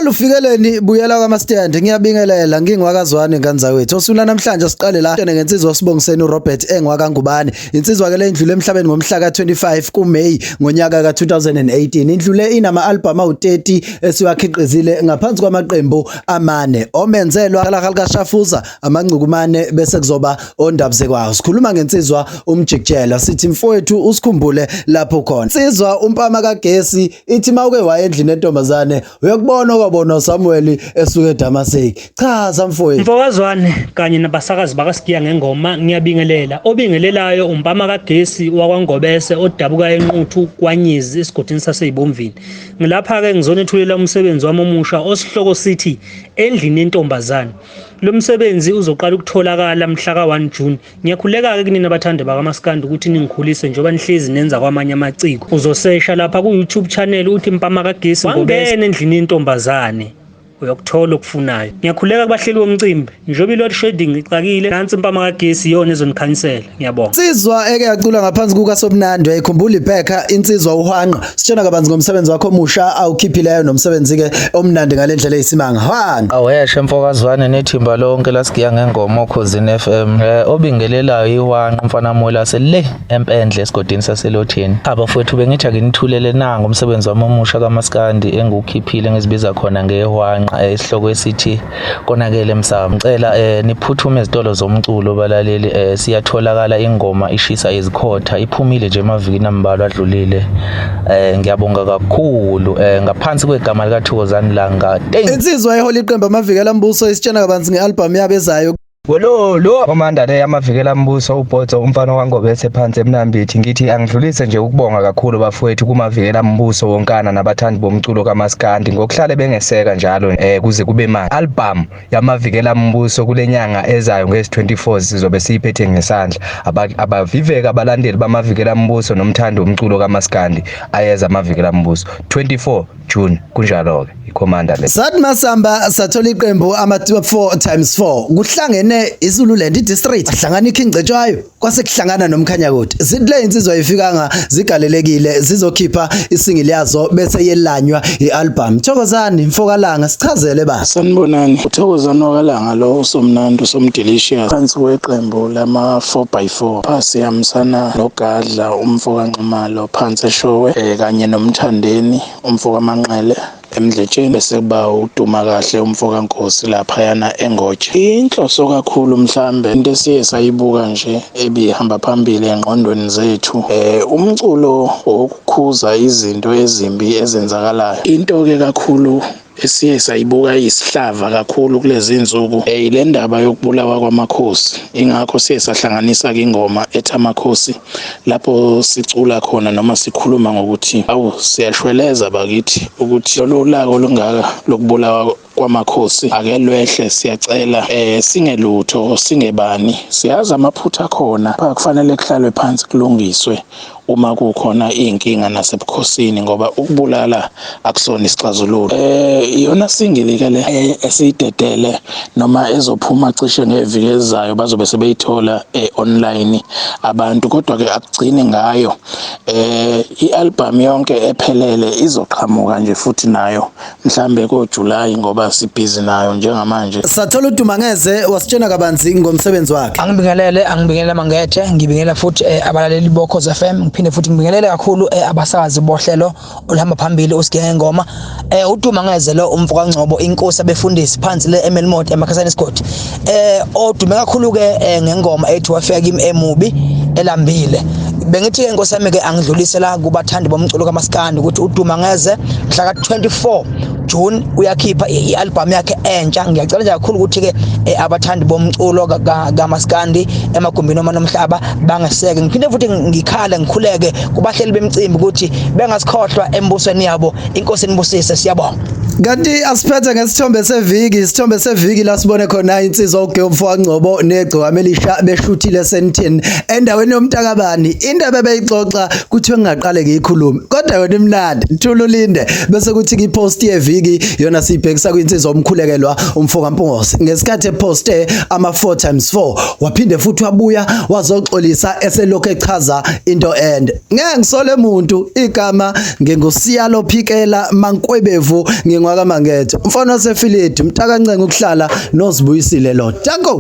Molo ufikeleni buyela kwaMastand ngiyabingelela ngingwakazwane ngandza wethu osula namhlanje siqale la ngensizwa sibongiseni uRobert engwakangubani insizwa ke lendlule emhlabeni ngomhla ka25 kuMay ngonyaka ka2018 indlule inama album awu30 esiwakhiqizile ngaphansi kwamaqembu amane omenzelwa kalaka Shafuza amangcukumane bese kuzoba ondabze kwawo sikhuluma ngensizwa umjikjela sithi mfowethu usikhumbule lapho khona insizwa uMpamakagesi ithi mawuke waye endlini entombazane uyakubona kwabona Samuel esuke eDamaseki chaza mfowethu Mfowazwane kanye nabasakazi bakasigiya ngengoma ngiyabingelela obingelelayo uMpamakagesi wakwaNgobese odabuka enquthu kwaNyizi esigodini saseYibomvini ngilapha ke ngizonethulela umsebenzi wami omusha osihloko sithi endlini yentombazane lo msebenzi uzoqala ukutholakala mhla ka1 June ngiyakhuleka ke kunina abathandi bakaMaskandi ukuthi ningikhulise njengoba nihlezi nenza kwamanye amaciko uzosesha lapha ku YouTube channel uthi Mpamakagesi ngobene endlini yentombazane uyokuthola okufunayo ngiyakhuleka kubahleli bomcimbi njobe load shedding ixakile nansi Mpamakagesi yona ezonikhansela ngiyabonga insizwa eke yacula ngaphansi kukaSomnandi ayikhumbula ibheka insizwa uHwanqa sitshena kabanzi ngomsebenzi wakho omusha awukhiphileyo nomsebenzi ke omnandi ngalendlela eyisimanga Hwanqa aweshe mfokazwane nethimba lonke lasigiya ngengoma okhosini FM obingelelayo iHwanqa mfana mola sele empendle esigodini saselothini abafowethu bengithi ake nithulele nanga umsebenzi wami omusha kaMaskandi engukhiphile ngizibiza khona ngeHwanqa isihloko esithi konakele msamo ngicela niphuthume izitolo zomculo balaleli siyatholakala ingoma ishisa izikhotha iphumile nje emavikini ambalwa adlulile ngiyabonga kakhulu ngaphansi kwegama lika Thokozani Langa insizwa ehola iqembu amavikela mbuso isitshena kabanzi ngealbum yabezayo Lo komanda le amavikela mbuso uPotso umfana waNgobese phansi eMnambithi ngithi angidlulise nje ukubonga kakhulu bafowethu kumavikela mbuso wonkana nabathandi bomculo kaMaskandi ngokuhlale bengeseka njalo kuze kube manje album yamavikela mbuso kulenyanga ezayo ngezi24 sizobe siyiphethe ngesandla abaviveka abalandeli bamavikela mbuso nomthando umculo kaMaskandi ayeza amavikela mbuso 24 June kunjalo ke ikhomanda le Sathi masamba sathola iqembu ama4x4 kuhlangene iZululand district hlangana ikhingcetshwayo kwase kuhlangana noMkhanyakoti zidle insizwa ifikanga zigalelekile zizokhipha isingili yazo bese yelanywa ialbum Thokozani Mfokalanga sichazele ba Sanibonani uThokozani wakalanga lo usomnandi usomdelicious phansi kweqembu lama4x4 phasi yamsana noGadla umfokanxumalo phansi eshowe kanye nomthandeni umfokamanqele emdletsheni bese kuba uduma kahle umfokankosi lapha yana engotshe inhloso kakhulu mhlambe into esiye sayibuka nje ebihamba phambili engqondweni zethu umculo okukhuza izinto ezimbi ezenzakalayo into ke kakhulu esiye sayibuka isihlava kakhulu kulezi insuku le ndaba yokubulawa kwamakhosi ingakho siye sahlanganisa ke ingoma ethi amakhosi lapho sicula khona noma sikhuluma ngokuthi awu siyashweleza bakithi ukuthi lo lako lungaka lokubulawa kwamakhosi ake lwehle siyacela singelutho singebani siyazi amaphutha khona kufanele kuhlalwe phansi kulungiswe uma kukhona inkinga nasebukhosini ngoba ukubulala akusona isixazululo iyona singili ke le esiyidedele noma ezophuma cishe ngeviki ezayo bazobe sebeyithola online abantu kodwa ke akugcini ngayo ialbum yonke ephelele izoqhamuka nje futhi nayo mhlambe koJuly ngoba sibhizi nayo njengamanje sathola uDumangeze wasitshena kabanzi ngomsebenzi wakhe angibingelela mangethe ngibingelela futhi abalaleli bokhoza FM ngiphinde futhi ngibingelele kakhulu abasakazi bohlelo olihamba phambili usigiya ngengoma uDumangeze lo umfokaNgcobo inkosi abefundisi phansi le eMelmot emakhasana isigodi odume kakhulu ke ngengoma ethi wafika kimi emubi elambile bengithi ke inkosi yami ke angidlulisela kubathandi bomculo kaMaskandi ukuthi uDumangeze mhla ka24 June uyakhipha ialbum yakhe entsha ngiyacela nje kakhulu ukuthi ke abathandi bomculo kaMaskandi emagumbini noma nomhlaba bangeseke ngiphinde futhi ngikhale ngikhuleke kubahleli bemcimbi ukuthi bengasikhohlwa embusweni yabo inkosi enibusise siyabonga kanti asiphethe ngesithombe seviki la sibone khona insizwa uGeomfokaNgcobo negcokama elisha beshuthile sentini endaweni yomntakabani indaba beyixoxa kuthiwe ngingaqale ngiyikhulume kodwa yona imnandi ntululinde bese kuthi ipost yeviki viki yona sibhekisa kwinsizwa Umkhulekelwa umfokampongose ngesikhathi eposte ama4x4 waphinde futhi wabuya wazoxolisa eselokhu echaza into ende ngeke ngisole umuntu igama ngengusiyalo Phikela Mankwebevu ngingwakamangethe mfana wasefilidi mtakancenge ukuhlala nozibuyisile lo Tango